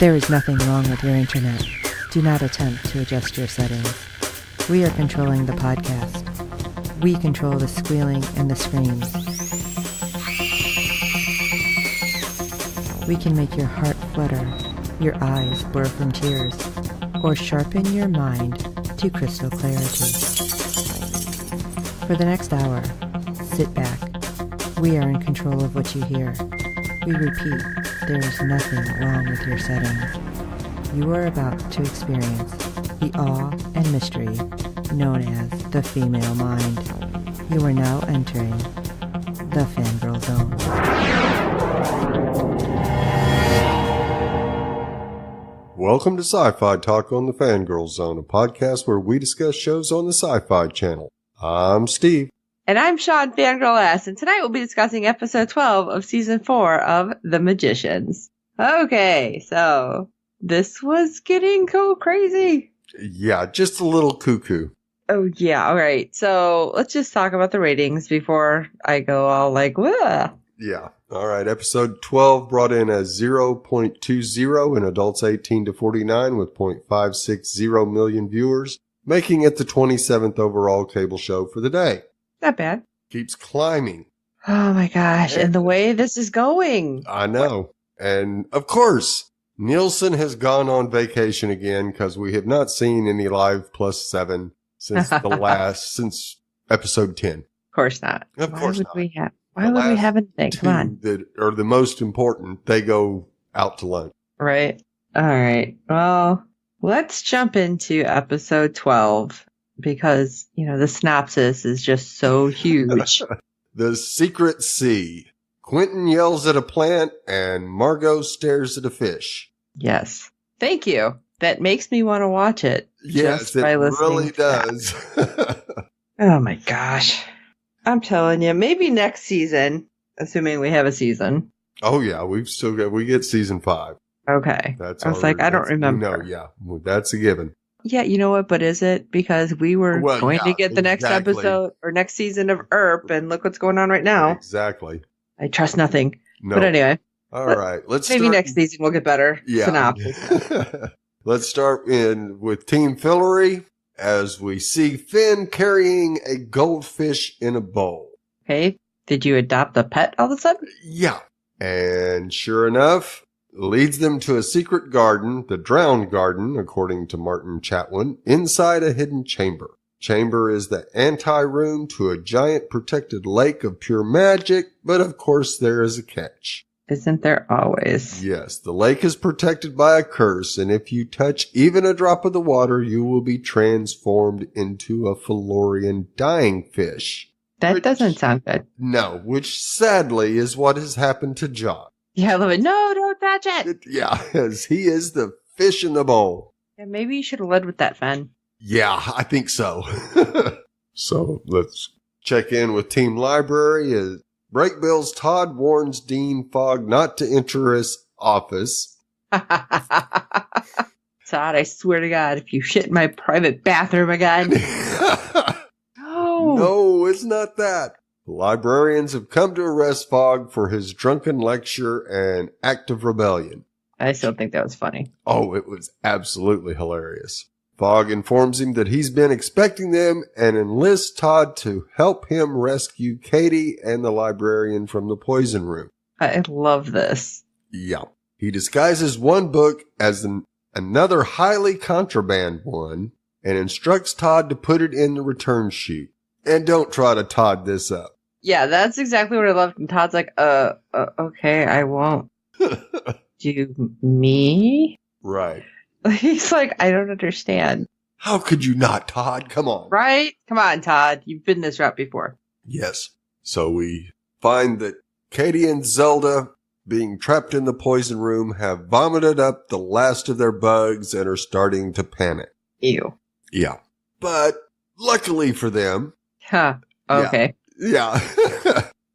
There is nothing wrong with your internet. Do not attempt to adjust your settings. We are controlling the podcast. We control the squealing and the screams. We can make your heart flutter, your eyes blur from tears, or sharpen your mind to crystal clarity. For the next hour, sit back. We are in control of what you hear. We repeat, there is nothing wrong with your settings. You are about to experience the awe and mystery known as the female mind. You are now entering the Fangirl Zone. Welcome to Sci-Fi Talk on the Fangirl Zone, a podcast where we discuss shows on the Sci-Fi Channel. I'm Steve. And I'm Sean Fangirl S, and tonight we'll be discussing episode 12 of season 4 of The Magicians. Okay, so this was getting crazy. Yeah, just a little cuckoo. Oh, yeah, all right. So let's just talk about the ratings before I go all like, whoa. Yeah, all right. Episode 12 brought in as 0.20 in adults 18 to 49 with 0.560 million viewers, making it the 27th overall cable show for the day. Not bad. Keeps climbing. Oh my gosh. And the way this is going. I know. And of course, Nielsen has gone on vacation again because we have not seen any live plus 7 since since episode 10. Of course not. Of course not. Why would we have anything? Come on. That are the most important. They go out to lunch. Right. All right. Well, let's jump into episode 12. Because, the synopsis is just so huge. The Secret Sea. Quentin yells at a plant and Margot stares at a fish. Yes. Thank you. That makes me want to watch it. Yes, it really does. Oh my gosh. I'm telling you, maybe next season, assuming we have a season. Oh yeah, we get season 5. Okay. I don't remember. No, yeah, that's a given. Yeah, you know what? But is it? Because we were going to get the next episode or next season of ERP, and look what's going on right now. Exactly. I trust nothing. No. But anyway. All right. Maybe next season we'll get better. Yeah. Synopsis. Let's start with Team Fillory as we see Finn carrying a goldfish in a bowl. Okay. Did you adopt a pet all of a sudden? Yeah. And sure enough, leads them to a secret garden, the Drowned Garden, according to Martin Chatwin, inside a hidden chamber. Chamber is the anti-room to a giant protected lake of pure magic, but of course there is a catch. Isn't there always? Yes, the lake is protected by a curse, and if you touch even a drop of the water, you will be transformed into a Fillorian dying fish. That doesn't sound good. No, which sadly is what has happened to John. Yeah, I love it. No, don't touch it. Yeah, as he is the fish in the bowl. Yeah, maybe you should have led with that, Fen. Yeah, I think so. So let's check in with Team Library. As Breakbill's Todd warns Dean Fogg not to enter his office. Todd, I swear to God, if you shit in my private bathroom again. No, it's not that. The librarians have come to arrest Fogg for his drunken lecture and act of rebellion. I still think that was funny. Oh, it was absolutely hilarious. Fogg informs him that he's been expecting them and enlists Todd to help him rescue Katie and the librarian from the poison room. I love this. Yeah. He disguises one book as another highly contraband one and instructs Todd to put it in the return chute. And don't try to Todd this up. Yeah, that's exactly what I loved. And Todd's like, okay, I won't. Do me? Right. He's like, I don't understand. How could you not, Todd? Come on. Right? Come on, Todd. You've been this route before. Yes. So we find that Katie and Zelda, being trapped in the poison room, have vomited up the last of their bugs and are starting to panic. Ew. Yeah. But luckily for them... Huh. Okay. Yeah.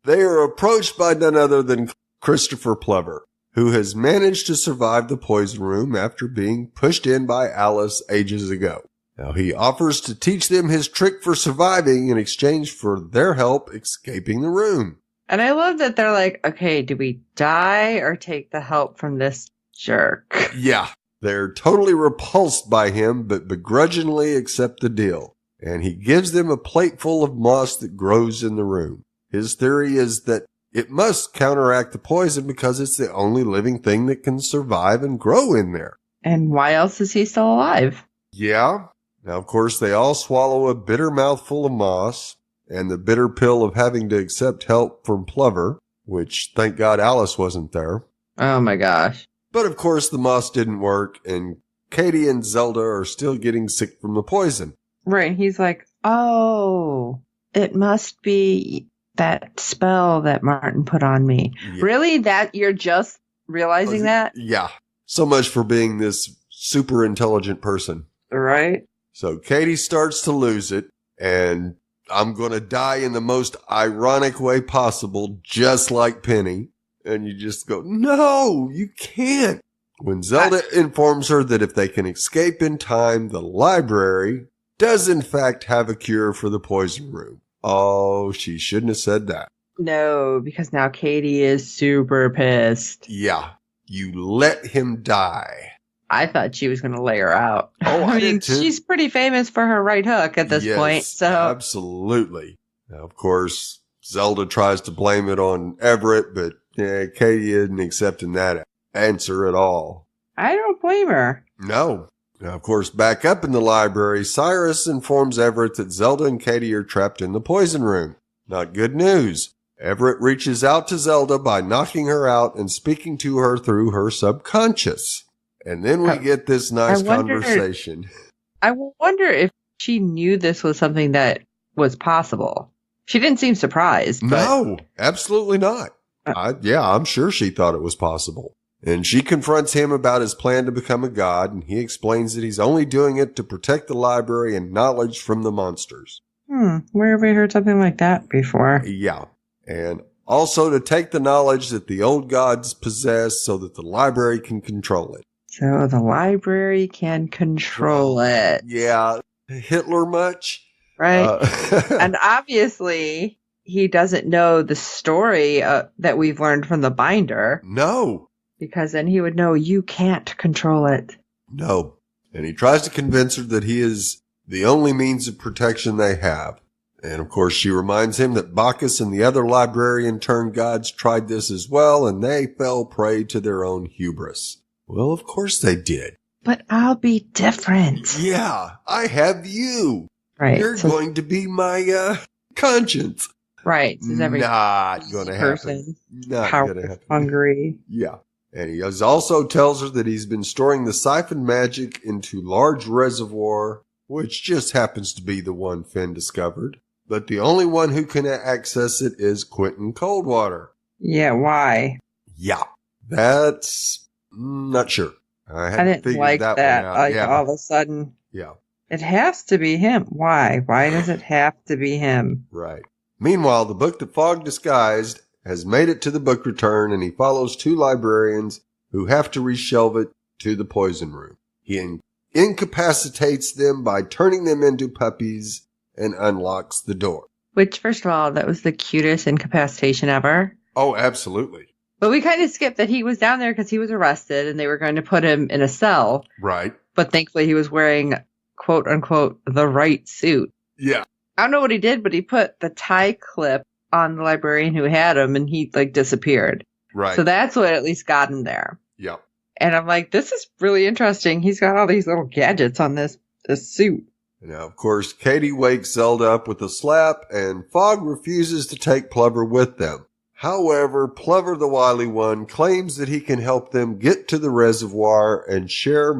They are approached by none other than Christopher Plover, who has managed to survive the poison room after being pushed in by Alice ages ago. Now, he offers to teach them his trick for surviving in exchange for their help escaping the room. And I love that they're like, okay, do we die or take the help from this jerk. Yeah. They're totally repulsed by him, but begrudgingly accept the deal. And he gives them a plate full of moss that grows in the room. His theory is that it must counteract the poison because it's the only living thing that can survive and grow in there. And why else is he still alive? Yeah. Now, of course, they all swallow a bitter mouthful of moss and the bitter pill of having to accept help from Plover, which, thank God, Alice wasn't there. Oh my gosh. But, of course, the moss didn't work, and Katie and Zelda are still getting sick from the poison. Right. He's like, oh, it must be that spell that Martin put on me. Yeah. Really? That you're just realizing that? Yeah. So much for being this super intelligent person. Right. So Katie starts to lose it, and I'm going to die in the most ironic way possible, just like Penny. And you just go, no, you can't. When Zelda informs her that if they can escape in time, the library does in fact have a cure for the poison room. Oh, she shouldn't have said that. No, because now Katie is super pissed. Yeah, you let him die. I thought she was going to lay her out. Oh, I mean, did too. she's pretty famous for her right hook at this point. So absolutely. Now, of course, Zelda tries to blame it on Everett, but Katie isn't accepting that answer at all. I don't blame her. No. Now, of course, back up in the library, Cyrus informs Everett that Zelda and Katie are trapped in the poison room. Not good news. Everett reaches out to Zelda by knocking her out and speaking to her through her subconscious. And then we get this nice conversation. I wonder if she knew this was something that was possible. She didn't seem surprised. No, absolutely not. I'm sure she thought it was possible. And she confronts him about his plan to become a god, and he explains that he's only doing it to protect the library and knowledge from the monsters. Where have we heard something like that before? Yeah. And also to take the knowledge that the old gods possess so that the library can control it. So the library can control it. Yeah. Hitler much? Right. And obviously, he doesn't know the story that we've learned from the binder. No. Because then he would know you can't control it. No. And he tries to convince her that he is the only means of protection they have. And of course, she reminds him that Bacchus and the other librarian-turned gods tried this as well, and they fell prey to their own hubris. Well, of course they did. But I'll be different. Yeah, I have you. Right. You're going to be my conscience. Right. Not going to happen. Not going to happen. Hungry. Yeah. And he also tells her that he's been storing the siphon magic into large reservoir, which just happens to be the one Finn discovered. But the only one who can access it is Quentin Coldwater. Yeah, why? Yeah. That's not sure. I didn't like that. All of a sudden. Yeah. It has to be him. Why? Why does it have to be him? Right. Meanwhile, the book that Fogg disguised has made it to the book return, and he follows two librarians who have to reshelve it to the poison room. He incapacitates them by turning them into puppies and unlocks the door. Which, first of all, that was the cutest incapacitation ever. Oh, absolutely. But we kind of skipped that he was down there because he was arrested and they were going to put him in a cell. Right. But thankfully he was wearing, quote unquote, the right suit. Yeah. I don't know what he did, but he put the tie clip on the librarian who had him and he disappeared. Right. So that's what at least got him there. Yep. And I'm like, this is really interesting. He's got all these little gadgets on this suit. Now, of course, Katie wakes Zelda up with a slap, and Fogg refuses to take Plover with them. However, Plover the Wily One claims that he can help them get to the reservoir and share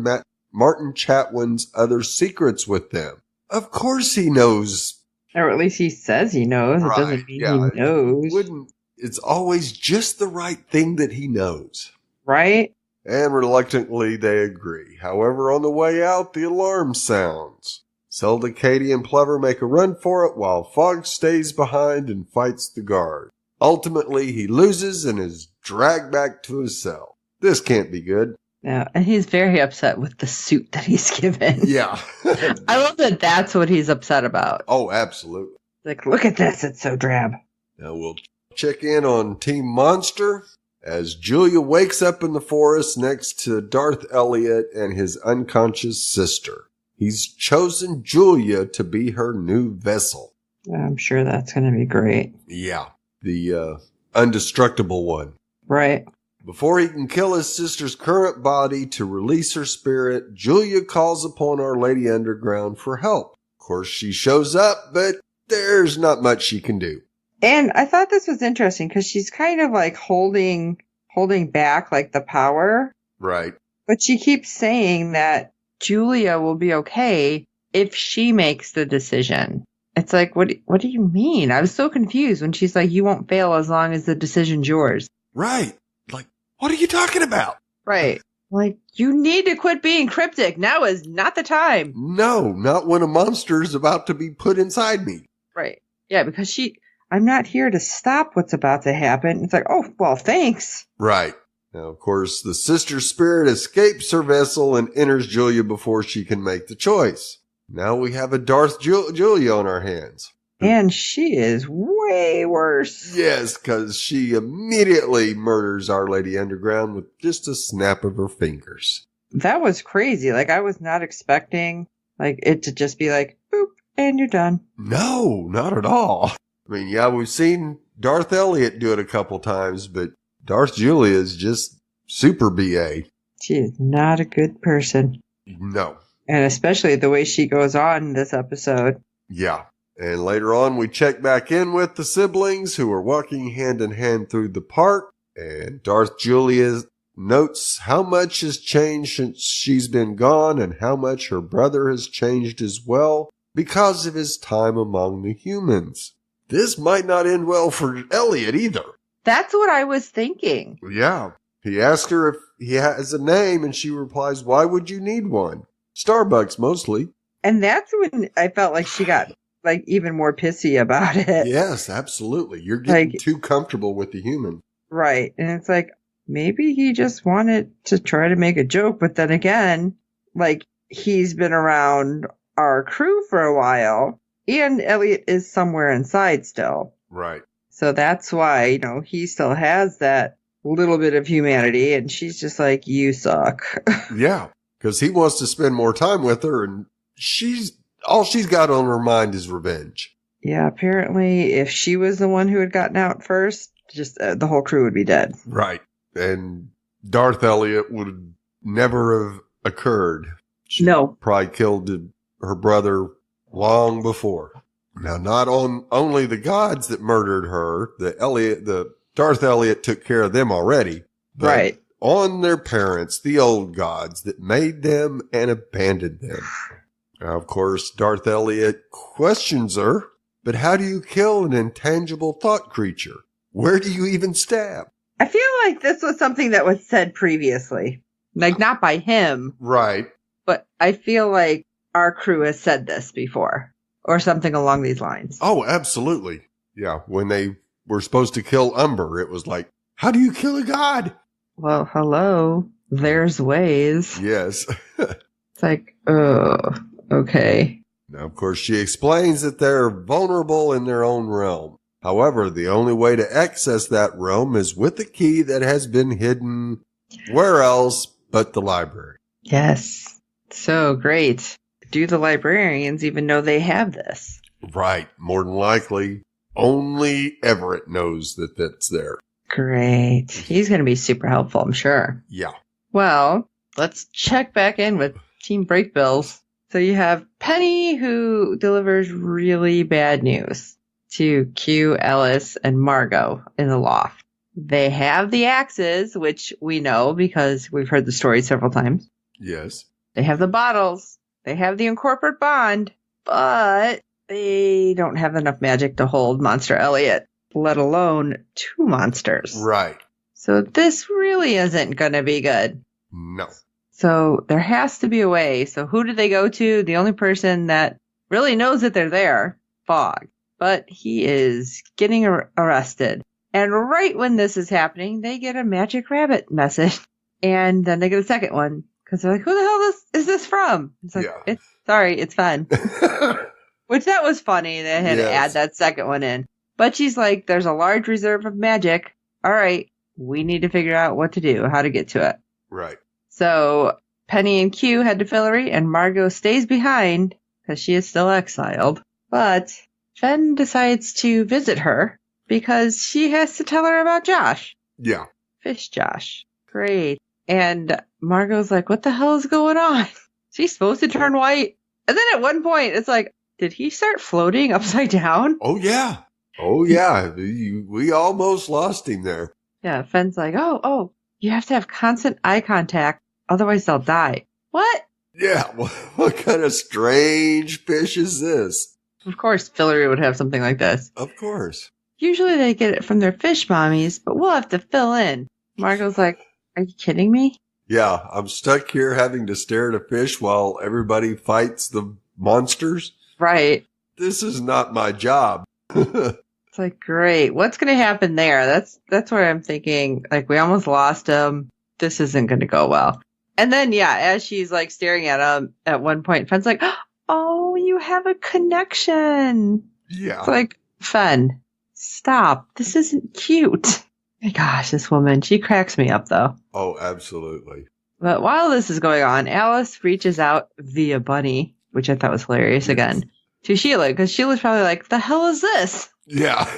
Martin Chatwin's other secrets with them. Of course he knows. Or at least he says he knows. Right. It doesn't mean he knows. It's always just the right thing that he knows. Right? And reluctantly, they agree. However, on the way out, the alarm sounds. Zelda, Katie, and Plover make a run for it while Fogg stays behind and fights the guard. Ultimately, he loses and is dragged back to his cell. This can't be good. Yeah, and he's very upset with the suit that he's given. Yeah. I love that that's what he's upset about. Oh, absolutely. Like, look at this, it's so drab. Now we'll check in on Team Monster. as Julia wakes up in the forest next to Darth Elliot and his unconscious sister. He's chosen Julia to be her new vessel. I'm sure that's going to be great. Yeah, the indestructible one. Right. Before he can kill his sister's current body to release her spirit, Julia calls upon Our Lady Underground for help. Of course, she shows up, but there's not much she can do. And I thought this was interesting because she's kind of like holding back like the power. Right. But she keeps saying that Julia will be okay if she makes the decision. It's like, what do you mean? I was so confused when she's like, you won't fail as long as the decision's yours. Right. Like, what are you talking about? Right. Like, you need to quit being cryptic. Now is not the time. No, not when a monster is about to be put inside me. Right. Yeah, because I'm not here to stop what's about to happen. It's like, oh, well, thanks. Right. Now, of course, the sister spirit escapes her vessel and enters Julia before she can make the choice. Now we have a Darth Julia on our hands. And she is way worse. Yes, because she immediately murders Our Lady Underground with just a snap of her fingers. That was crazy. Like, I was not expecting like it to just be like, boop, and you're done. No, not at all. I mean, yeah, we've seen Darth Elliot do it a couple times, but Darth Julia is just super BA. She is not a good person. No. And especially the way she goes on in this episode. Yeah. And later on, we check back in with the siblings who are walking hand in hand through the park. And Darth Julia notes how much has changed since she's been gone and how much her brother has changed as well because of his time among the humans. This might not end well for Elliot either. That's what I was thinking. Yeah. He asks her if he has a name and she replies, why would you need one? Starbucks mostly. And that's when I felt like she got like even more pissy about it. Yes, absolutely. You're getting too comfortable with the human. Right. And it's like, maybe he just wanted to try to make a joke. But then again, like he's been around our crew for a while and Elliot is somewhere inside still. Right. So that's why, he still has that little bit of humanity and she's just like, you suck. Yeah. Because he wants to spend more time with her and all she's got on her mind is revenge. Yeah, apparently if she was the one who had gotten out first, just the whole crew would be dead. Right. And Darth Elliot would never have occurred. She probably killed her brother long before. Now, not only the gods that murdered her, the Darth Elliot took care of them already. But right. On their parents, the old gods that made them and abandoned them. Now, of course, Darth Elliot questions her, but how do you kill an intangible thought creature? Where do you even stab? I feel like this was something that was said previously. Like, not by him. Right. But I feel like our crew has said this before. Or something along these lines. Oh, absolutely. Yeah, when they were supposed to kill Umber, it was like, how do you kill a god? Well, hello. There's ways. Yes. It's like, oh, okay. Now, of course, she explains that they're vulnerable in their own realm. However, the only way to access that realm is with a key that has been hidden where else but the library. Yes. So great. Do the librarians even know they have this? Right. More than likely, only Everett knows that that's there. Great. He's going to be super helpful, I'm sure. Yeah. Well, let's check back in with Team Break Bills. So you have Penny, who delivers really bad news to Q, Ellis, and Margot in the loft. They have the axes, which we know because we've heard the story several times. Yes. They have the bottles. They have the incorporate bond, but they don't have enough magic to hold Monster Elliot, let alone two monsters. Right. So this really isn't going to be good. No. So there has to be a way. So who do they go to? The only person that really knows that they're there, Fogg. But he is getting arrested. And right when this is happening, they get a magic rabbit message. And then they get a second one. Because they're like, who the hell is this from? It's like, sorry, it's fun. Which that was funny. They had to add that second one in. But she's like, there's a large reserve of magic. All right, we need to figure out what to do, how to get to it. Right. So Penny and Q head to Fillory, and Margot stays behind because she is still exiled. But Fen decides to visit her because she has to tell her about Josh. Yeah. Fish Josh. Great. And Margot's like, what the hell is going on? She's supposed to turn white. And then at one point, it's like, did he start floating upside down? Oh, yeah. Oh, yeah. We almost lost him there. Yeah, Fen's like, oh, you have to have constant eye contact, otherwise they'll die. What? Yeah, what kind of strange fish is this? Of course, Fillory would have something like this. Of course. Usually they get it from their fish mommies, but we'll have to fill in. Margot's like, are you kidding me? Yeah, I'm stuck here having to stare at a fish while everybody fights the monsters. Right. This is not my job. It's like, great. What's going to happen there? That's where I'm thinking, like, we almost lost him. This isn't going to go well. And then, yeah, as she's like staring at him at one point, Fen's like, oh, you have a connection. Yeah. It's like, Fen, stop. This isn't cute. My gosh, this woman, she cracks me up though. Oh, absolutely. But while this is going on, Alice reaches out via Bunny, which I thought was hilarious again, to Sheila, because Sheila's probably like, the hell is this? Yeah.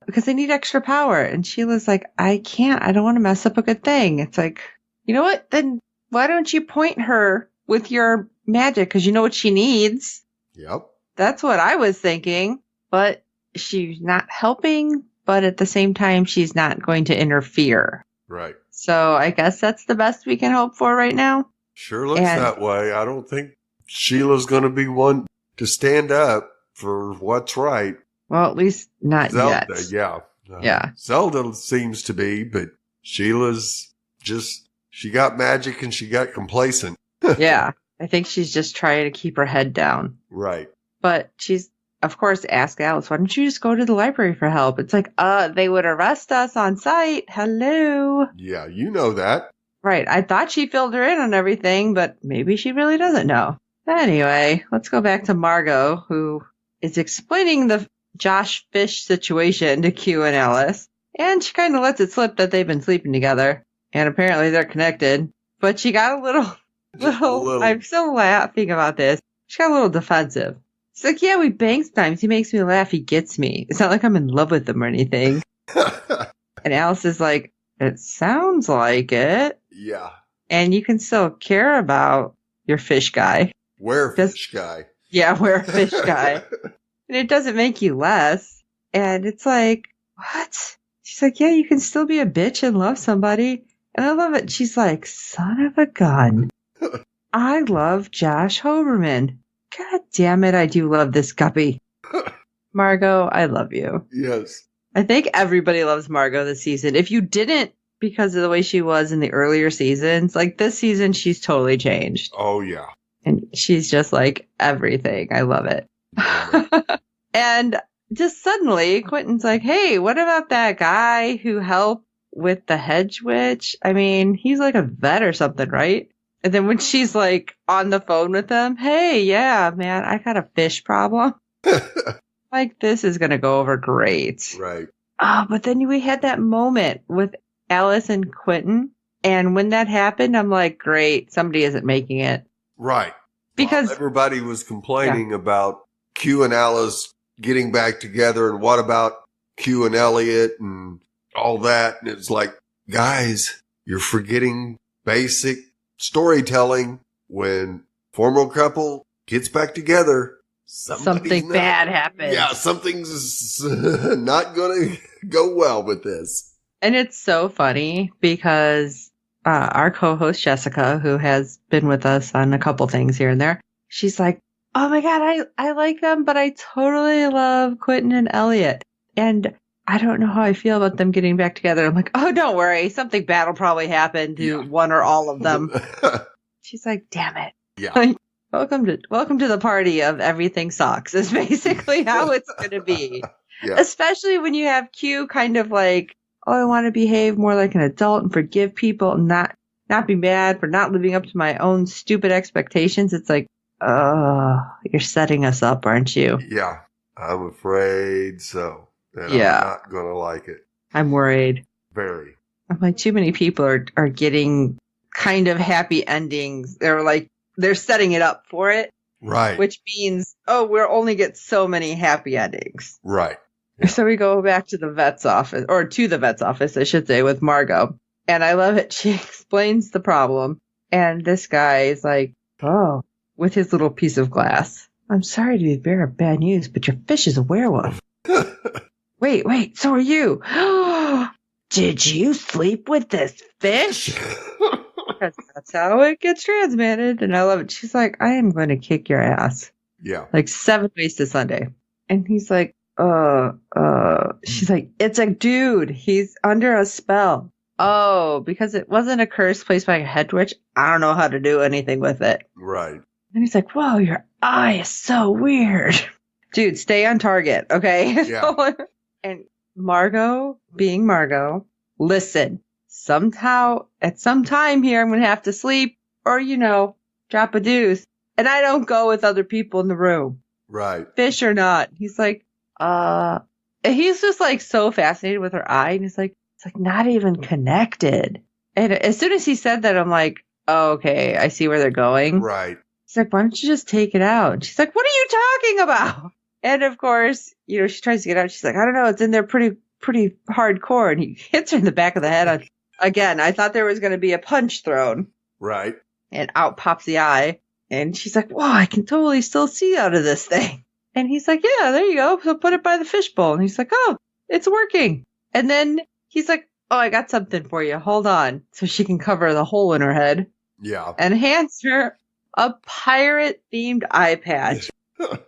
Because they need extra power. And Sheila's like, I can't. I don't want to mess up a good thing. It's like, you know what? Then why don't you point her with your magic? Because you know what she needs. Yep. That's what I was thinking. But she's not helping. But at the same time, she's not going to interfere. Right. So I guess that's the best we can hope for right now. Sure looks that way. I don't think Sheila's going to be one to stand up for what's right. Well, at least not Zelda, yet. yeah. Yeah. Zelda seems to be, but Sheila's just, she got magic and she got complacent. Yeah. I think she's just trying to keep her head down. Right. But she's, of course, asked Alice, why don't you just go to the library for help? It's like, they would arrest us on sight. Hello. Yeah, you know that. Right. I thought she filled her in on everything, but maybe she really doesn't know. Anyway, let's go back to Margot, who is explaining the Josh Fish situation to Q and Alice. And she kind of lets it slip that they've been sleeping together. And apparently they're connected. But she got a little, I'm still laughing about this. She got a little defensive. She's like, yeah, we bang sometimes. He makes me laugh. He gets me. It's not like I'm in love with him or anything. And Alice is like, it sounds like it. Yeah. And you can still care about your fish guy. Fish guy. Yeah, fish guy. And it doesn't make you less. And it's like, what? She's like, yeah, you can still be a bitch and love somebody. And I love it. She's like, son of a gun. I love Josh Hoberman. God damn it, I do love this guppy. Margot, I love you. Yes. I think everybody loves Margot this season. If you didn't, because of the way she was in the earlier seasons, like this season, she's totally changed. Oh, yeah. And she's just like everything. I love it. And just suddenly, Quentin's like, hey, what about that guy who helped with the hedge witch? I mean, he's like a vet or something, right? And then when she's like on the phone with him, hey, yeah, man, I got a fish problem. Like, this is going to go over great. Right. Oh, but then we had that moment with Alice and Quentin. And when that happened, I'm like, great, somebody isn't making it. Right. Because while everybody was complaining about Q and Alice getting back together, and what about Q and Elliot and all that. And it's like, guys, you're forgetting basic storytelling. When formal couple gets back together, something bad happens. Yeah, something's not going to go well with this. And it's so funny because our co-host Jessica, who has been with us on a couple things here and there, she's like, oh my God, I like them, but I totally love Quentin and Elliot. And I don't know how I feel about them getting back together. I'm like, oh, don't worry. Something bad will probably happen to one or all of them. She's like, damn it. Yeah. Like, welcome to the party of everything sucks is basically how it's going to be. Yeah. Especially when you have Q kind of like, oh, I want to behave more like an adult and forgive people and not be mad for not living up to my own stupid expectations. It's like, oh, you're setting us up, aren't you? Yeah, I'm afraid so. And yeah. I'm not going to like it. I'm worried. Very. I'm like, too many people are getting kind of happy endings. They're setting it up for it. Right. Which means, we'll only get so many happy endings. Right. Yeah. So we go back to the vet's office, or to the vet's office, I should say, with Margot. And I love it. She explains the problem. And this guy is like, with his little piece of glass. I'm sorry to be the bearer of bad news, but your fish is a werewolf. Wait, so are you? Did you sleep with this fish? Because that's how it gets transmitted. And I love it. She's like, I am going to kick your ass. Yeah. Like 7 ways to Sunday. And he's like, she's like, it's a dude. He's under a spell. Oh, because it wasn't a curse placed by a head witch. I don't know how to do anything with it. Right. And he's like, whoa, your eye is so weird. Dude, stay on target, okay? Yeah. And Margot, being Margot, listen, somehow, at some time here, I'm going to have to sleep or, drop a deuce. And I don't go with other people in the room. Right. Fish or not. He's like, he's just like so fascinated with her eye. And he's like, it's like not even connected. And as soon as he said that, I'm like, oh, okay, I see where they're going. Right. He's like, why don't you just take it out? And she's like, what are you talking about? And of course, she tries to get out. She's like, I don't know. It's in there pretty hardcore. And he hits her in the back of the head. Again, I thought there was going to be a punch thrown. Right. And out pops the eye. And she's like, wow, I can totally still see out of this thing. And he's like, yeah, there you go. So put it by the fishbowl. And he's like, oh, it's working. And then he's like, oh, I got something for you. Hold on. So she can cover the hole in her head. Yeah. And hands her a pirate-themed eye patch.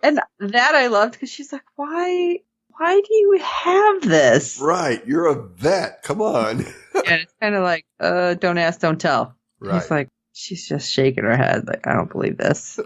And that I loved because she's like, why do you have this? Right. You're a vet. Come on. Yeah, it's kind of like, don't ask, don't tell. Right. He's like, she's just shaking her head. Like, I don't believe this.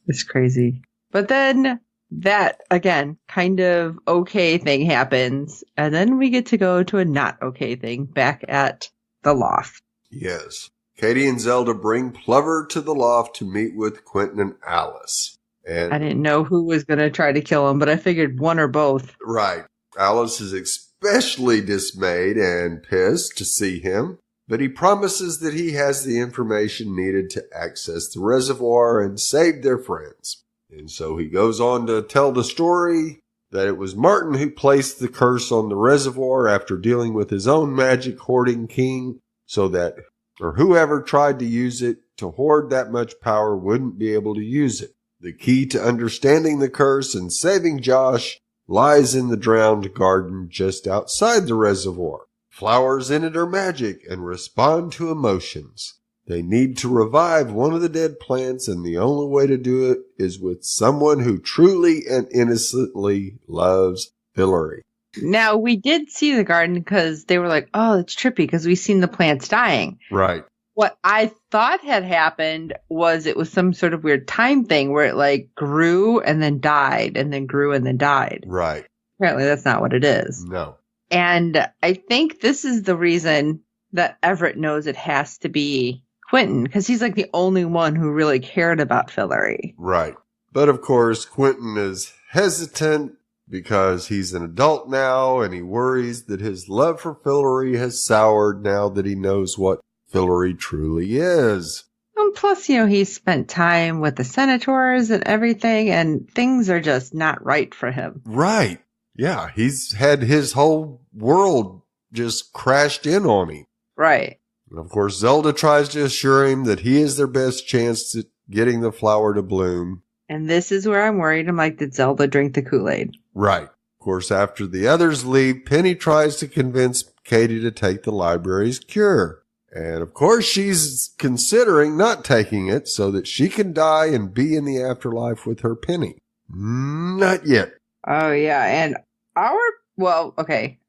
It's crazy. But then that, again, kind of okay thing happens. And then we get to go to a not okay thing back at the loft. Yes. Katie and Zelda bring Plover to the loft to meet with Quentin and Alice. And I didn't know who was going to try to kill him, but I figured one or both. Right. Alice is especially dismayed and pissed to see him, but he promises that he has the information needed to access the reservoir and save their friends. And so he goes on to tell the story that it was Martin who placed the curse on the reservoir after dealing with his own magic hoarding king so that whoever tried to use it to hoard that much power wouldn't be able to use it. The key to understanding the curse and saving Josh lies in the drowned garden just outside the reservoir. Flowers in it are magic and respond to emotions. They need to revive one of the dead plants, and the only way to do it is with someone who truly and innocently loves Hillary. Now, we did see the garden because they were like, oh, it's trippy because we've seen the plants dying. Right. What I thought had happened was it was some sort of weird time thing where it like grew and then died and then grew and then died. Right. Apparently that's not what it is. No. And I think this is the reason that Everett knows it has to be Quentin, because he's like the only one who really cared about Hillary. Right. But of course, Quentin is hesitant because he's an adult now and he worries that his love for Hillary has soured now that he knows what Hillary truly is. And plus, he's spent time with the senators and everything, and things are just not right for him. Right. Yeah, he's had his whole world just crashed in on him. Right. And of course, Zelda tries to assure him that he is their best chance at getting the flower to bloom. And this is where I'm worried. I'm like, did Zelda drink the Kool-Aid? Right. Of course, after the others leave, Penny tries to convince Katie to take the library's cure. And of course, she's considering not taking it so that she can die and be in the afterlife with her Penny. Not yet. Oh, yeah. And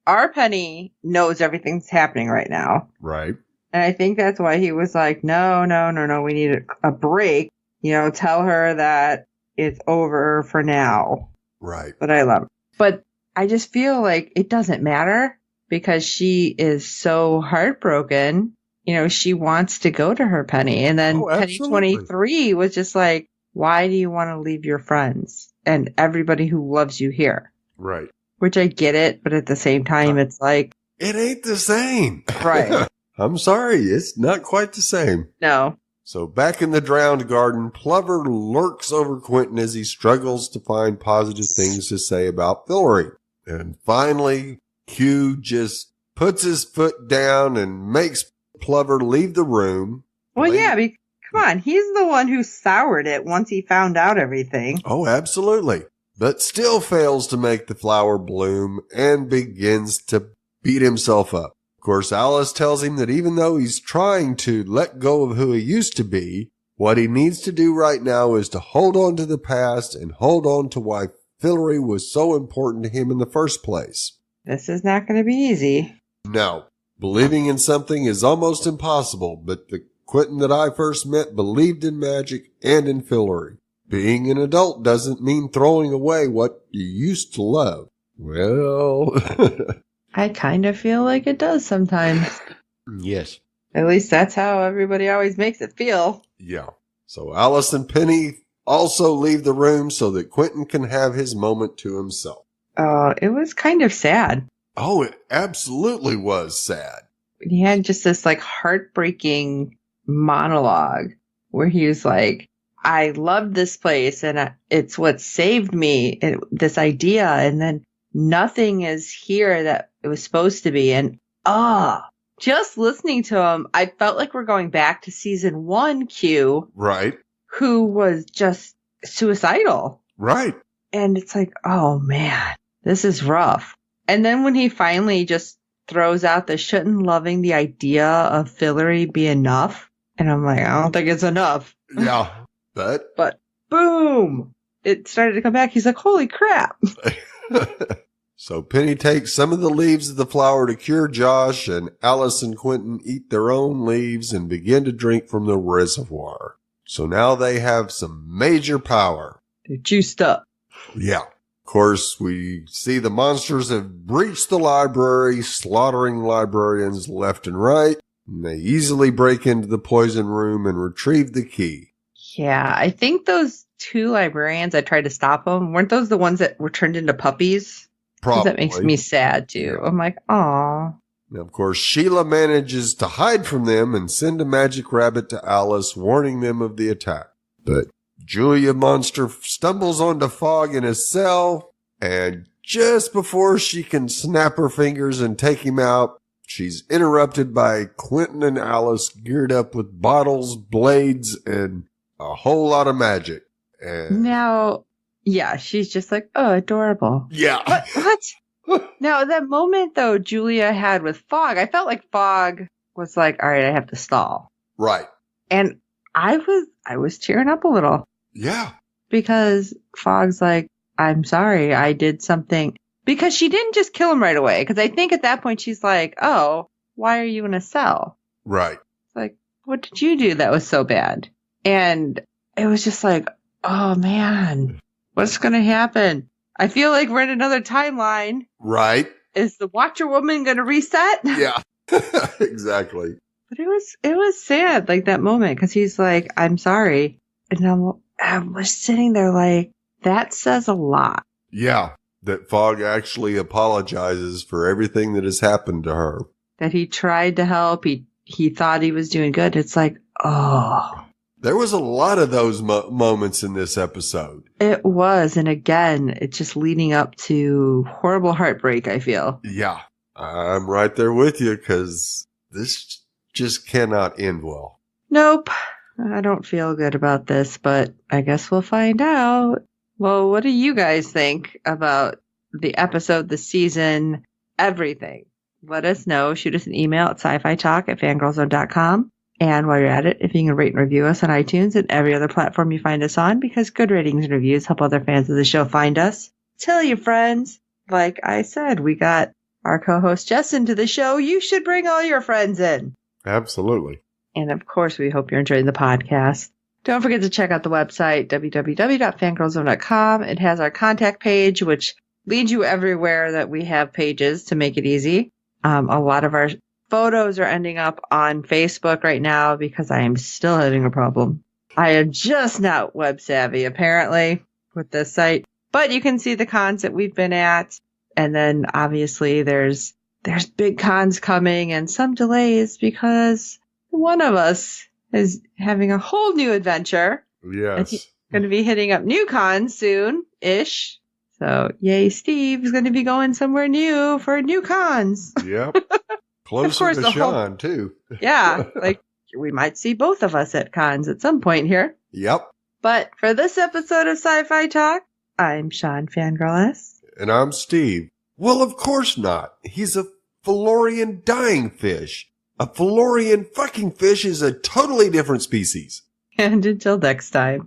our Penny knows everything's happening right now. Right. And I think that's why he was like, no, we need a break. Tell her that it's over for now. Right. But I love it. But I just feel like it doesn't matter because she is so heartbroken. She wants to go to her Penny. And then Penny 23 was just like, why do you want to leave your friends and everybody who loves you here? Right. Which I get it. But at the same time, it's like, it ain't the same. Right. I'm sorry, it's not quite the same. No. So back in the drowned garden, Plover lurks over Quentin as he struggles to find positive things to say about Fillory. And finally, Q just puts his foot down and makes Plover leave the room. Well, yeah, come on. He's the one who soured it once he found out everything. Oh, absolutely. But still fails to make the flower bloom and begins to beat himself up. Of course, Alice tells him that even though he's trying to let go of who he used to be, what he needs to do right now is to hold on to the past and hold on to why Fillory was so important to him in the first place. This is not going to be easy. No. Believing in something is almost impossible, but the Quentin that I first met believed in magic and in Fillory. Being an adult doesn't mean throwing away what you used to love. Well... I kind of feel like it does sometimes. Yes. At least that's how everybody always makes it feel. Yeah. So Alice and Penny also leave the room so that Quentin can have his moment to himself. It was kind of sad. Oh, it absolutely was sad. He had just this like heartbreaking monologue where he was like, I loved this place and it's what saved me, this idea. And then nothing is here that it was supposed to be. And just listening to him, I felt like we're going back to season 1 Q. Right. Who was just suicidal. Right. And it's like, oh man, this is rough. And then when he finally just throws out the shouldn't loving the idea of Fillory be enough. And I'm like, I don't think it's enough. Yeah. But boom, it started to come back. He's like, holy crap. So Penny takes some of the leaves of the flower to cure Josh, and Alice and Quentin eat their own leaves and begin to drink from the reservoir. So now they have some major power. They're juiced up. Yeah. Of course, we see the monsters have breached the library, slaughtering librarians left and right. And they easily break into the poison room and retrieve the key. Yeah, I think those 2 librarians that tried to stop them, weren't those the ones that were turned into puppies? Probably. That makes me sad, too. I'm like, aw. Now, of course, Sheila manages to hide from them and send a magic rabbit to Alice, warning them of the attack. But Julia Monster stumbles onto Fogg in his cell, and just before she can snap her fingers and take him out, she's interrupted by Quentin and Alice geared up with bottles, blades, and a whole lot of magic. And now... yeah, she's just like, oh, adorable. Yeah. What? Now, that moment, though, Julia had with Fogg, I felt like Fogg was like, all right, I have to stall. Right. And I was tearing up a little. Yeah. Because Fogg's like, I'm sorry, I did something. Because she didn't just kill him right away. Because I think at that point she's like, oh, why are you in a cell? Right. It's like, what did you do that was so bad? And it was just like, oh, man. What's going to happen? I feel like we're in another timeline. Right. Is the Watcher woman going to reset? Yeah, exactly. But it was sad, like that moment, because he's like, I'm sorry. And I was sitting there like, that says a lot. Yeah, that Fogg actually apologizes for everything that has happened to her. That he tried to help. He thought he was doing good. It's like, oh. There was a lot of those moments in this episode. It was. And again, it's just leading up to horrible heartbreak, I feel. Yeah, I'm right there with you because this just cannot end well. Nope. I don't feel good about this, but I guess we'll find out. Well, what do you guys think about the episode, the season, everything? Let us know. Shoot us an email at sci-fi talk@fangirlzone.com. And while you're at it, if you can rate and review us on iTunes and every other platform you find us on, because good ratings and reviews help other fans of the show find us. Tell your friends. Like I said, we got our co-host Jess into the show. You should bring all your friends in. Absolutely. And of course, we hope you're enjoying the podcast. Don't forget to check out the website, www.fangirlzone.com. It has our contact page, which leads you everywhere that we have pages to make it easy. A lot of our photos are ending up on Facebook right now because I am still having a problem. I am just not web savvy, apparently, with this site. But you can see the cons that we've been at. And then, obviously, there's there's big cons coming and some delays because one of us is having a whole new adventure. Yes. He's going to be hitting up new cons soon-ish. So, yay, Steve's going to be going somewhere new for new cons. Yep. Closer to Sean, too. Yeah. Like, we might see both of us at cons at some point here. Yep. But for this episode of SyFy Talk, I'm Sean Fangirl S. And I'm Steve. Well, of course not. He's a Felurian dying fish. A Felurian fucking fish is a totally different species. And until next time.